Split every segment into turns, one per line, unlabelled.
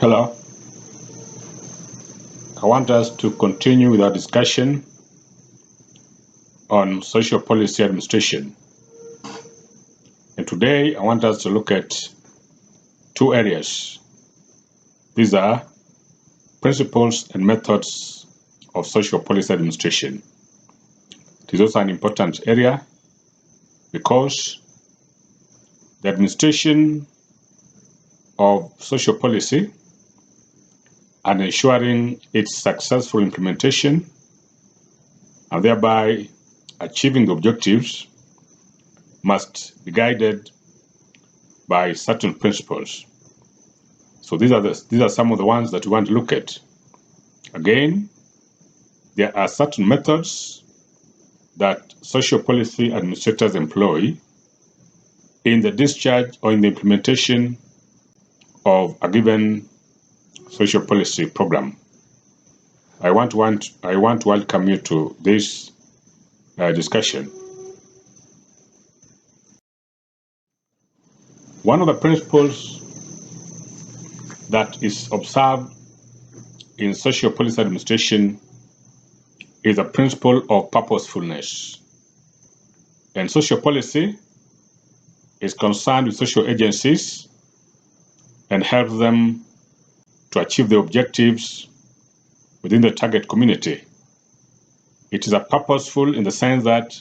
Hello. I want us to continue with our discussion on social policy administration. And today I want us to look at two areas. These are principles and methods of social policy administration. It is also an important area because the administration of social policy and ensuring its successful implementation and thereby achieving the objectives must be guided by certain principles. So these are some of the ones that we want to look at. Again, there are certain methods that social policy administrators employ in the discharge or in the implementation of a given social policy program. I want to welcome you to this discussion. One of the principles that is observed in social policy administration is the principle of purposefulness. And social policy is concerned with social agencies and helps them to achieve the objectives within the target community. It is a purposeful in the sense that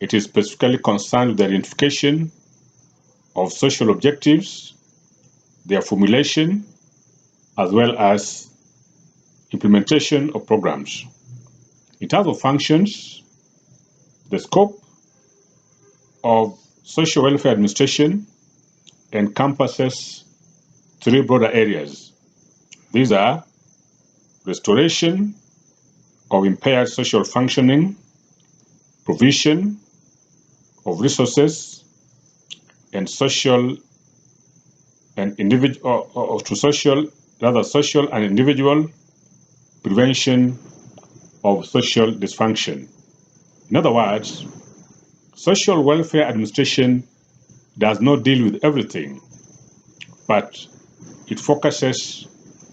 it is specifically concerned with the identification of social objectives, their formulation, as well as implementation of programs. In terms of functions, the scope of social welfare administration encompasses three broader areas. These are restoration of impaired social functioning, provision of resources, and social and individual social and individual prevention of social dysfunction. In other words, social welfare administration does not deal with everything, but it focuses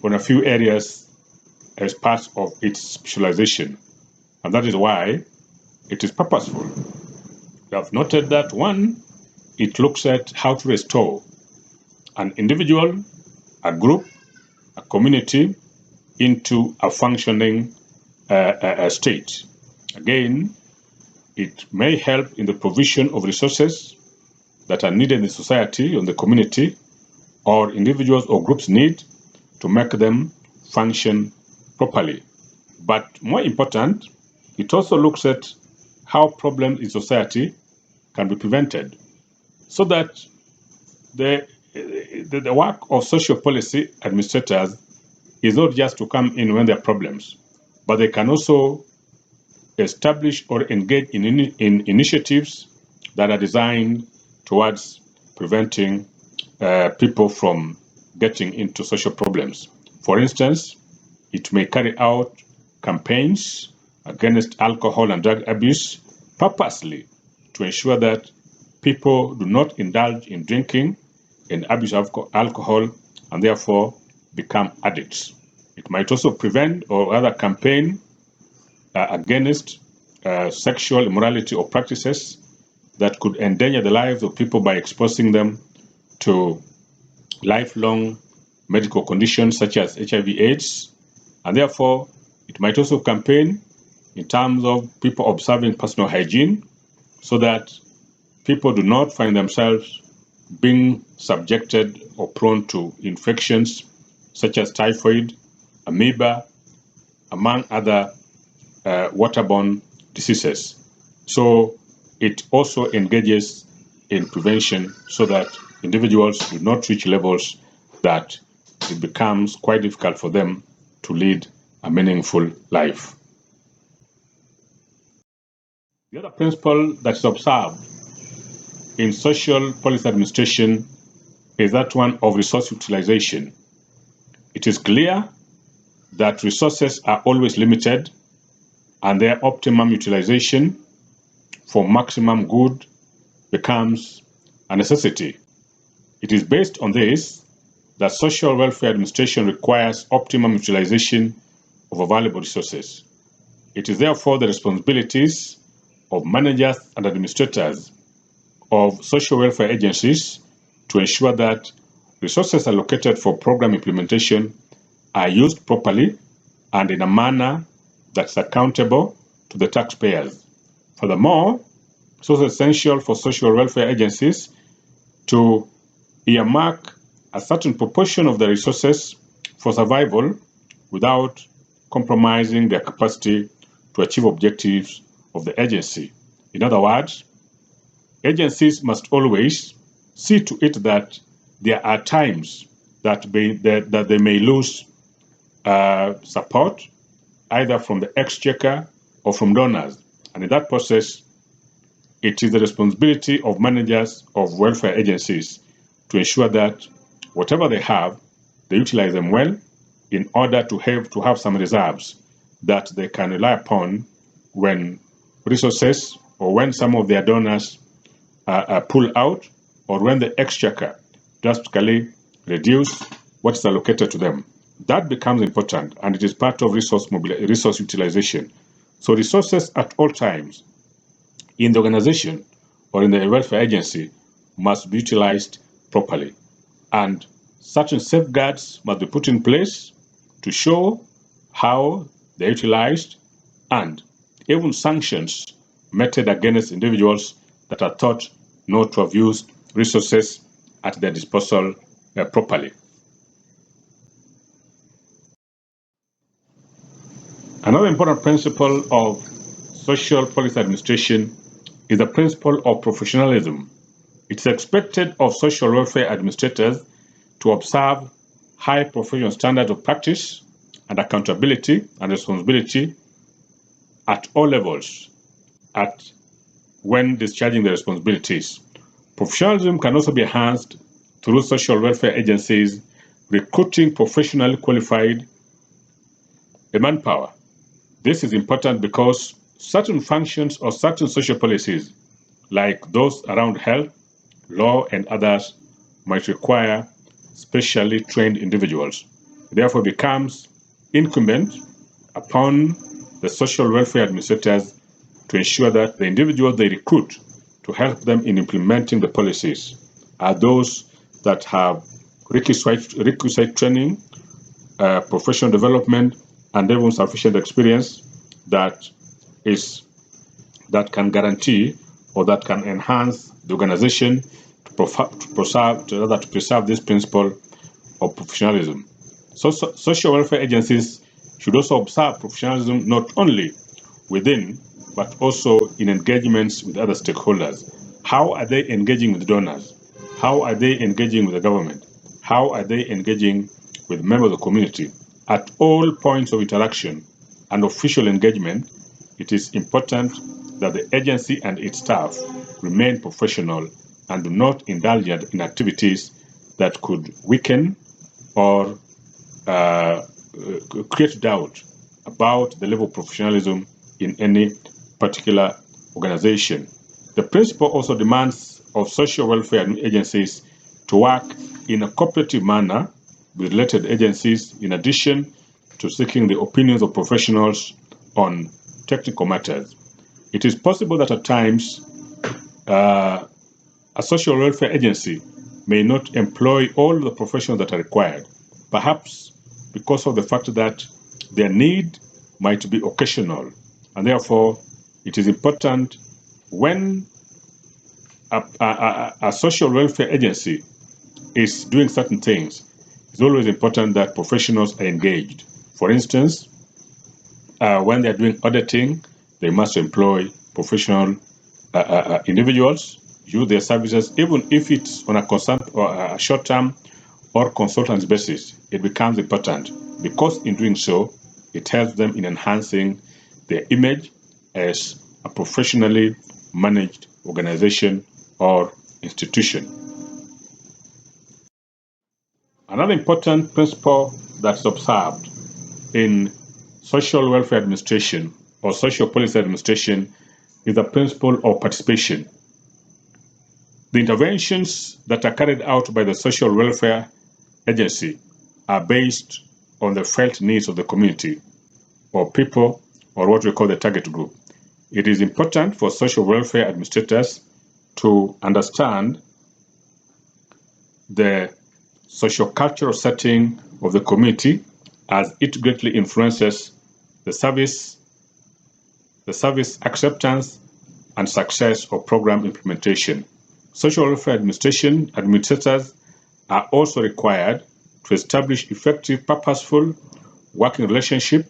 on a few areas as part of its specialization. And that is why it is purposeful. We have noted that one, it looks at how to restore an individual, a group, a community into a functioning state. Again, it may help in the provision of resources that are needed in society, in the community, or individuals or groups need to make them function properly. But more important, it also looks at how problems in society can be prevented, so that the work of social policy administrators is not just to come in when there are problems, but they can also establish or engage in initiatives that are designed towards preventing people from getting into social problems. For instance, it may carry out campaigns against alcohol and drug abuse purposely to ensure that people do not indulge in drinking and abuse of alcohol and therefore become addicts. It might also prevent or rather campaign against sexual immorality or practices that could endanger the lives of people by exposing them to lifelong medical conditions such as HIV/AIDS. And therefore, it might also campaign in terms of people observing personal hygiene so that people do not find themselves being subjected or prone to infections such as typhoid, amoeba, among other waterborne diseases. So it also engages in prevention so that individuals do not reach levels that it becomes quite difficult for them to lead a meaningful life. The other principle that is observed in social policy administration is that one of resource utilization. It is clear that resources are always limited and their optimum utilization for maximum good becomes a necessity. It is based on this that social welfare administration requires optimum utilization of available resources. It is therefore the responsibilities of managers and administrators of social welfare agencies to ensure that resources allocated for program implementation are used properly and in a manner that's accountable to the taxpayers. Furthermore, it's also essential for social welfare agencies to earmark a certain proportion of the resources for survival without compromising their capacity to achieve objectives of the agency. In other words, agencies must always see to it that there are times that they may lose support either from the exchequer or from donors. And in that process, it is the responsibility of managers of welfare agencies to ensure that whatever they have, they utilize them well in order to have some reserves that they can rely upon when resources or when some of their donors pull out or when the exchequer drastically reduce what is allocated to them. That becomes important, and it is part of resource utilization. So resources at all times in the organization or in the welfare agency must be utilized properly. And certain safeguards must be put in place to show how they're utilized, and even sanctions meted against individuals that are thought not to have used resources at their disposal properly. Another important principle of social policy administration is the principle of professionalism. It's expected of social welfare administrators to observe high professional standards of practice and accountability and responsibility at all levels when discharging their responsibilities. Professionalism can also be enhanced through social welfare agencies recruiting professionally qualified manpower. This is important because certain functions or certain social policies, like those around health, law, and others, might require specially trained individuals. It therefore becomes incumbent upon the social welfare administrators to ensure that the individuals they recruit to help them in implementing the policies are those that have requisite training, professional development, and even sufficient experience that can guarantee or that can enhance the organization to preserve this principle of professionalism. So social welfare agencies should also observe professionalism not only within but also in engagements with other stakeholders. How are they engaging with donors? How are they engaging with the government? How are they engaging with members of the community? At all points of interaction and official engagement, it is important that the agency and its staff remain professional and do not indulge in activities that could weaken or create doubt about the level of professionalism in any particular organization. The principle also demands of social welfare agencies to work in a cooperative manner with related agencies in addition to seeking the opinions of professionals on technical matters. It is possible that at times a social welfare agency may not employ all the professionals that are required, perhaps because of the fact that their need might be occasional, and therefore it is important when a social welfare agency is doing certain things, it's always important that professionals are engaged. For instance, when they're doing auditing, they must employ professional individuals, use their services, even if it's on a short-term or consultants basis. It becomes important because in doing so, it helps them in enhancing their image as a professionally managed organization or institution. Another important principle that's observed in social welfare administration or social policy administration is the principle of participation. The interventions that are carried out by the social welfare agency are based on the felt needs of the community or people, or what we call the target group. It is important for social welfare administrators to understand the socio-cultural setting of the community, as it greatly influences the service acceptance and success of program implementation. Social welfare administrators are also required to establish effective, purposeful working relationship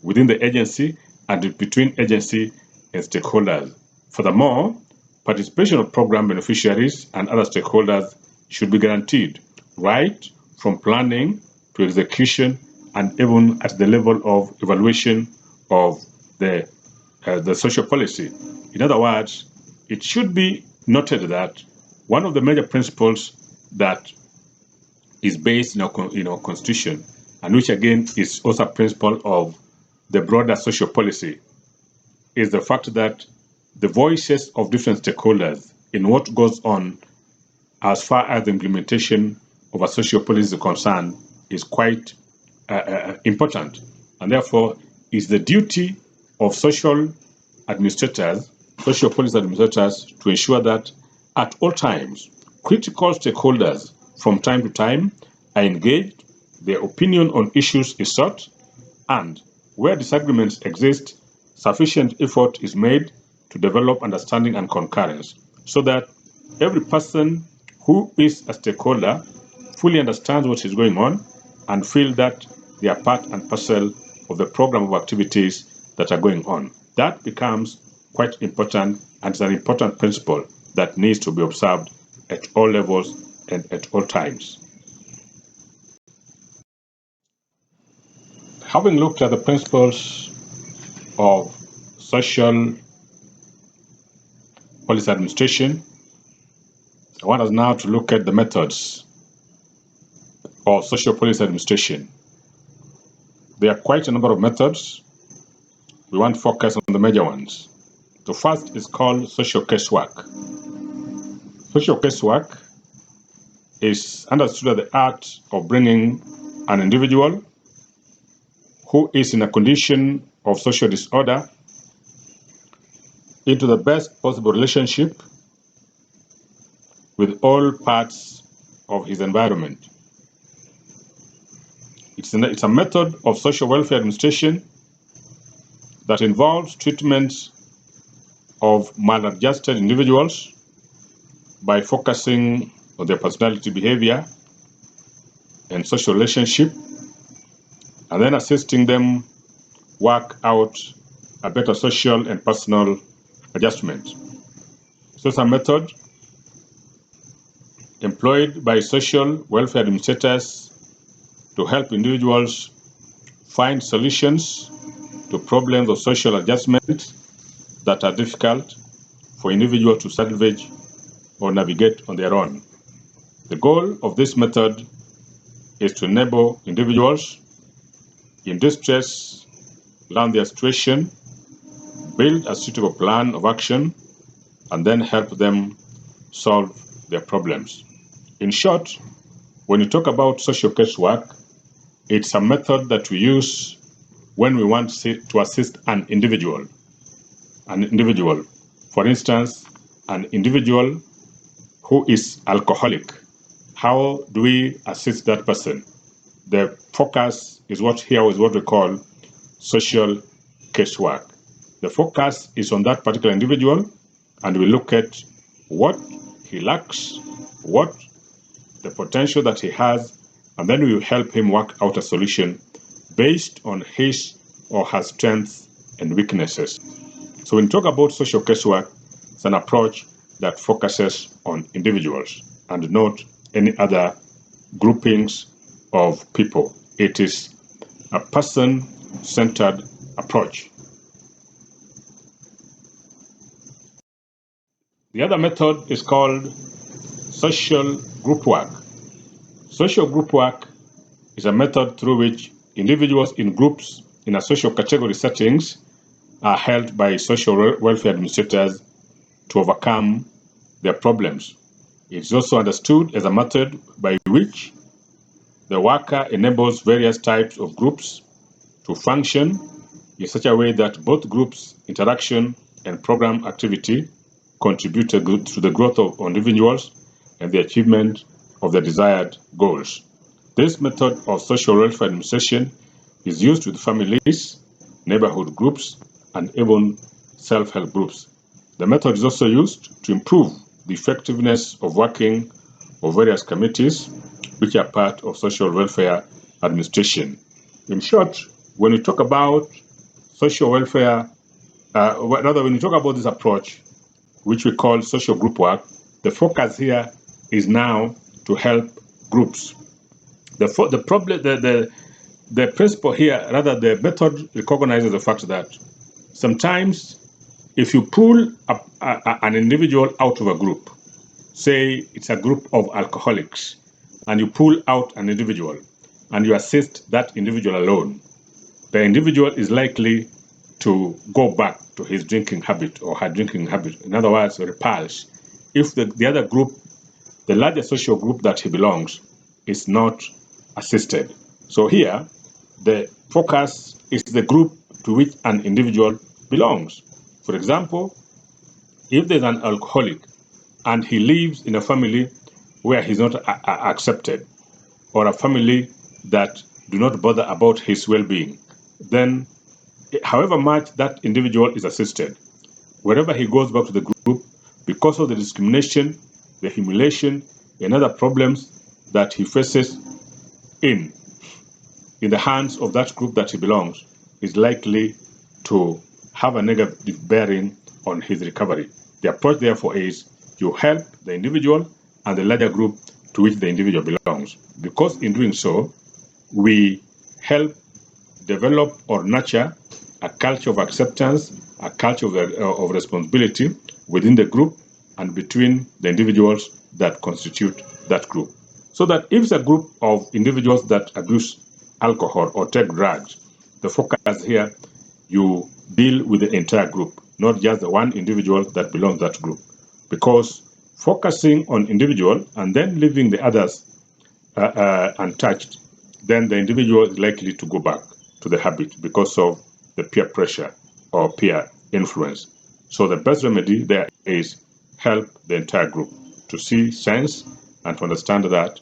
within the agency and between agency and stakeholders. Furthermore, participation of program beneficiaries and other stakeholders should be guaranteed, right from planning to execution and even at the level of evaluation of the social policy. In other words, it should be noted that one of the major principles that is based in our constitution, and which again is also a principle of the broader social policy, is the fact that the voices of different stakeholders in what goes on as far as the implementation of a social policy is concerned is quite important. And therefore, it's the duty of social policy administrators, to ensure that at all times, critical stakeholders from time to time are engaged, their opinion on issues is sought, and where disagreements exist, sufficient effort is made to develop understanding and concurrence, so that every person who is a stakeholder fully understands what is going on and feel that they are part and parcel of the program of activities that are going on. That becomes quite important, and is an important principle that needs to be observed at all levels and at all times. Having looked at the principles of social policy administration, I want us now to look at the methods of social policy administration. There are quite a number of methods. We want to focus on the major ones. The first is called social casework. Social casework is understood as the art of bringing an individual who is in a condition of social disorder into the best possible relationship with all parts of his environment. It's a method of social welfare administration that involves treatment of maladjusted individuals by focusing on their personality, behavior, and social relationship, and then assisting them work out a better social and personal adjustment. So it's a method employed by social welfare administrators to help individuals find solutions to problems of social adjustment that are difficult for individuals to salvage or navigate on their own. The goal of this method is to enable individuals in distress learn their situation, build a suitable plan of action, and then help them solve their problems. In short, when you talk about social casework, it's a method that we use when we want to assist an individual. For instance, an individual who is alcoholic. How do we assist that person? The focus is what we call social casework. The focus is on that particular individual, and we look at what he lacks, what the potential that he has, and then we will help him work out a solution based on his or her strengths and weaknesses. So when we talk about social casework, it's an approach that focuses on individuals and not any other groupings of people. It is a person-centered approach. The other method is called social group work. Social group work is a method through which individuals in groups in a social category settings are helped by social welfare administrators to overcome their problems. It's also understood as a method by which the worker enables various types of groups to function in such a way that both groups' interaction and program activity contribute to the growth of individuals and the achievement of the desired goals. This method of social welfare administration is used with families, neighborhood groups, and even self-help groups. The method is also used to improve the effectiveness of working of various committees which are part of social welfare administration. In short, when we talk about social welfare, when you talk about this approach, which we call social group work, the focus here is now to help groups. The principle here, rather the method, recognizes the fact that sometimes if you pull an individual out of a group, say it's a group of alcoholics, and you pull out an individual and you assist that individual alone, the individual is likely to go back to his drinking habit or her drinking habit. In other words, repulse. If the other group, the larger social group that he belongs, is not assisted. So here, the focus is the group to which an individual belongs. For example, if there's an alcoholic and he lives in a family where he's not accepted, or a family that do not bother about his well-being, then however much that individual is assisted, wherever he goes back to the group, because of the discrimination, the humiliation, and other problems that he faces in the hands of that group that he belongs, is likely to have a negative bearing on his recovery. The approach, therefore, is you help the individual and the larger group to which the individual belongs. Because in doing so, we help develop or nurture a culture of acceptance, a culture of responsibility within the group and between the individuals that constitute that group. So that if it's a group of individuals that abuse alcohol or take drugs, the focus here, you deal with the entire group, not just the one individual that belongs to that group. Because focusing on individual and then leaving the others untouched, then the individual is likely to go back to the habit because of the peer pressure or peer influence. So the best remedy there is help the entire group to see sense and to understand that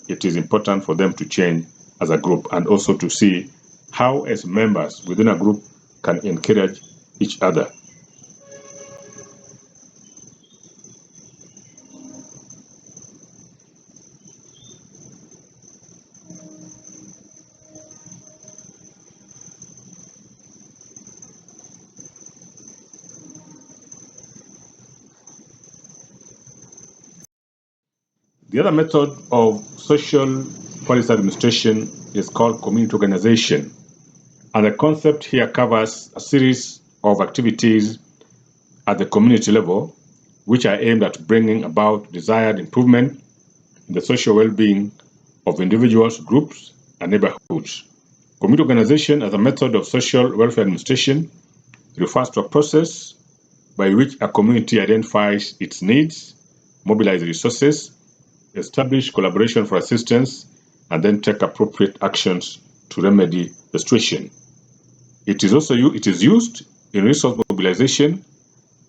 it is important for them to change as a group, and also to see how as members within a group can encourage each other. The other method of social policy administration is called community organization. And the concept here covers a series of activities at the community level, which are aimed at bringing about desired improvement in the social well-being of individuals, groups, and neighborhoods. Community organization as a method of social welfare administration refers to a process by which a community identifies its needs, mobilize resources, establish collaboration for assistance, and then take appropriate actions to remedy the situation. It is used in resource mobilization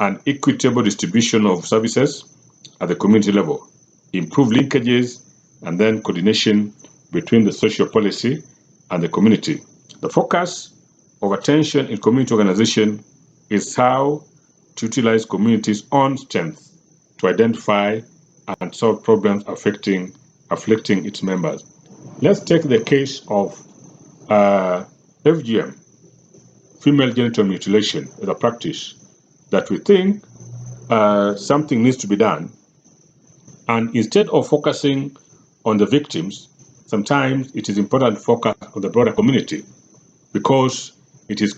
and equitable distribution of services at the community level, improve linkages, and then coordination between the social policy and the community. The focus of attention in community organization is how to utilize communities' own strengths to identify and solve problems afflicting its members. Let's take the case of FGM, female genital mutilation, as a practice that we think something needs to be done. And instead of focusing on the victims, sometimes it is important to focus on the broader community, because it is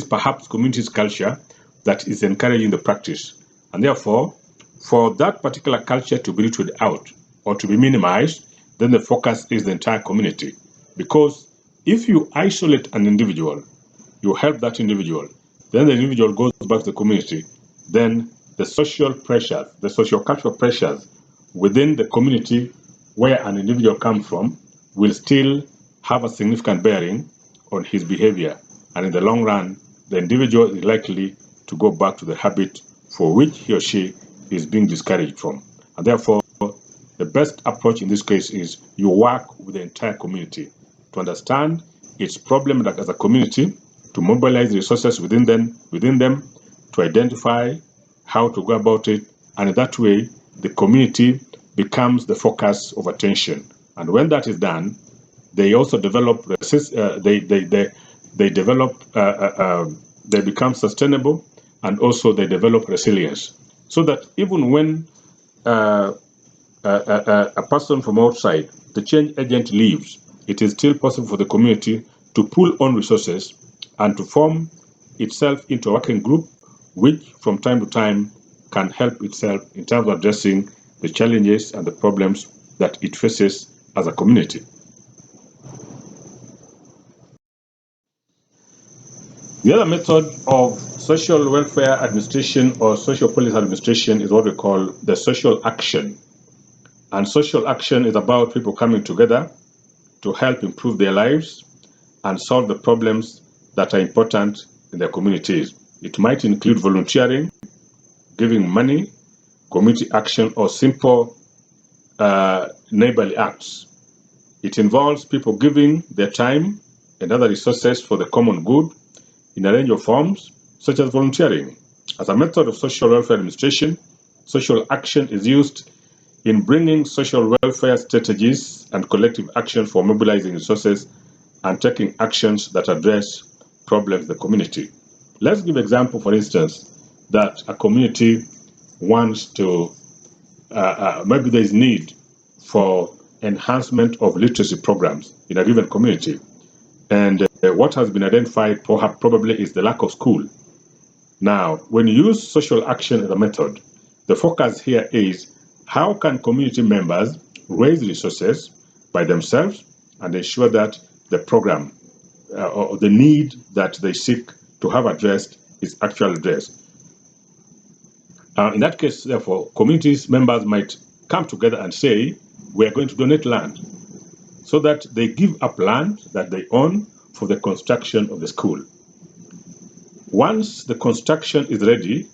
perhaps communities' culture that is encouraging the practice. And therefore, for that particular culture to be rooted out or to be minimized, then the focus is the entire community. Because if you isolate an individual, you help that individual, then the individual goes back to the community, then the social pressures, the social cultural pressures within the community where an individual comes from will still have a significant bearing on his behavior, and in the long run, the individual is likely to go back to the habit for which he or she is being discouraged from. And therefore, the best approach in this case is you work with the entire community to understand its problem as a community, to mobilize resources within them, to identify how to go about it, and in that way, the community becomes the focus of attention. And when that is done, they also develop they become sustainable, and also they develop resilience, so that even when a person from outside, the change agent, leaves, it is still possible for the community to pull on resources and to form itself into a working group, which from time to time can help itself in terms of addressing the challenges and the problems that it faces as a community. The other method of social welfare administration or social policy administration is what we call the social action. And social action is about people coming together to help improve their lives and solve the problems that are important in their communities. It might include volunteering, giving money, community action, or simple neighborly acts. It involves people giving their time and other resources for the common good in a range of forms, such as volunteering. As a method of social welfare administration, social action is used in bringing social welfare strategies and collective action for mobilizing resources and taking actions that address problems in the community. Let's give an example, for instance, that a community wants to, maybe there is need for enhancement of literacy programs in a given community. And what has been identified probably is the lack of school. Now, when you use social action as a method, the focus here is how can community members raise resources by themselves and ensure that the program or the need that they seek to have addressed is actually addressed. In that case, therefore, communities members might come together and say, we are going to donate land, so that they give up land that they own for the construction of the school. Once the construction is ready,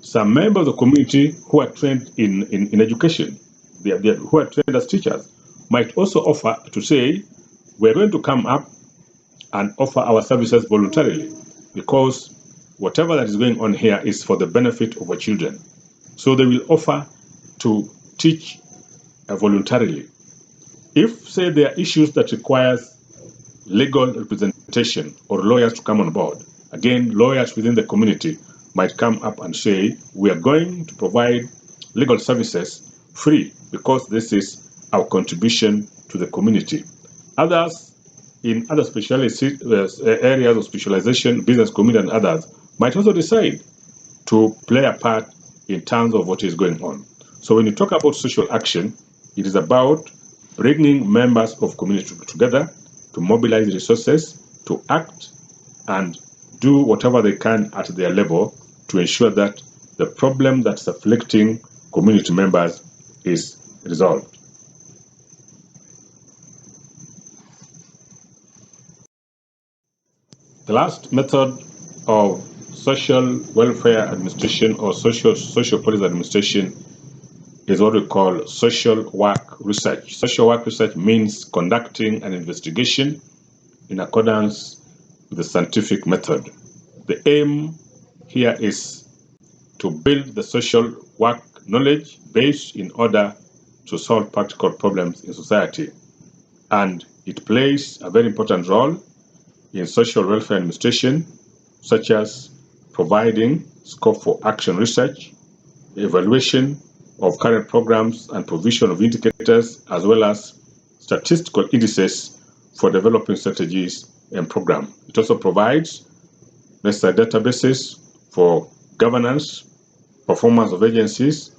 some members of the community who are trained in education, who are trained as teachers, might also offer to say, we're going to come up and offer our services voluntarily, because whatever that is going on here is for the benefit of our children. So they will offer to teach voluntarily. If, say, there are issues that requires legal representation or lawyers to come on board, again, lawyers within the community might come up and say, we are going to provide legal services free because this is our contribution to the community. Others in other areas of specialization, business community and others, might also decide to play a part in terms of what is going on. So when you talk about social action, it is about bringing members of community together to mobilize resources, to act and do whatever they can at their level to ensure that the problem that's afflicting community members is resolved. The last method of social welfare administration or social policy administration is what we call social work research. Social work research means conducting an investigation in accordance with the scientific method. The aim here is to build the social work knowledge base in order to solve practical problems in society. And it plays a very important role in social welfare administration, such as providing scope for action research, evaluation of current programs and provision of indicators, as well as statistical indices for developing strategies and programs. It also provides necessary databases for governance, performance of agencies,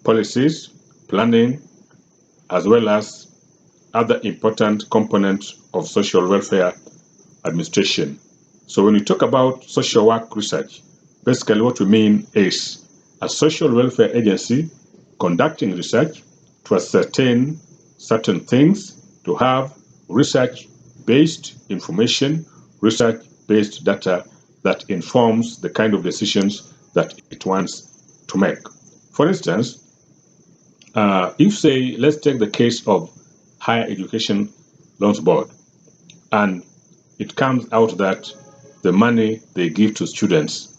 policies, planning, as well as other important components of social welfare administration. So when we talk about social work research, basically what we mean is a social welfare agency conducting research to ascertain certain things, to have research-based information, research-based data that informs the kind of decisions that it wants to make. For instance, if say, let's take the case of Higher Education Loans Board, and it comes out that the money they give to students,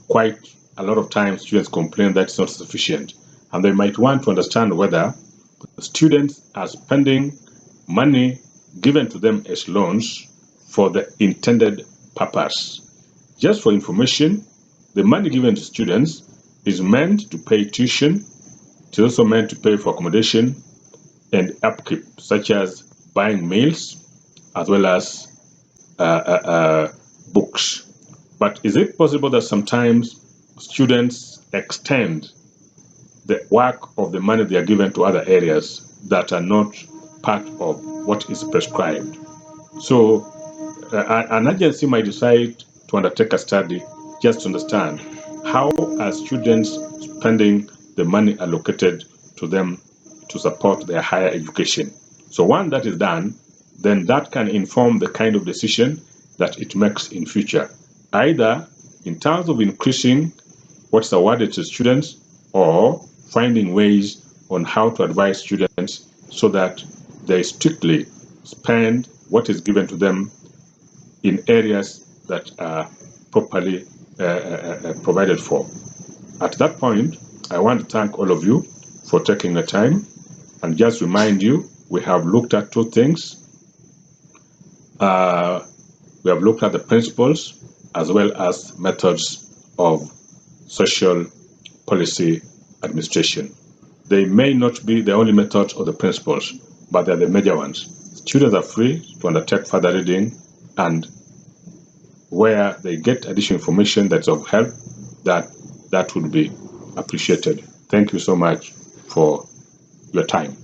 quite a lot of times students complain that it's not sufficient, and they might want to understand whether students are spending money given to them as loans for the intended purpose. Just for information, the money given to students is meant to pay tuition. It's also meant to pay for accommodation and upkeep, such as buying meals as well as books. But is it possible that sometimes students extend the work of the money they are given to other areas that are not part of what is prescribed? So an agency might decide to undertake a study just to understand how are students spending the money allocated to them to support their higher education. So once that is done, then that can inform the kind of decision that it makes in future, either in terms of increasing what's awarded to students or finding ways on how to advise students so that they strictly spend what is given to them in areas that are properly provided for. At that point, I want to thank all of you for taking the time and just remind you we have looked at two things. We have looked at the principles as well as methods of social policy administration. They may not be the only methods or the principles, but they're the major ones. Students are free to undertake further reading, and where they get additional information that's of help, that would be appreciated. Thank you so much for your time.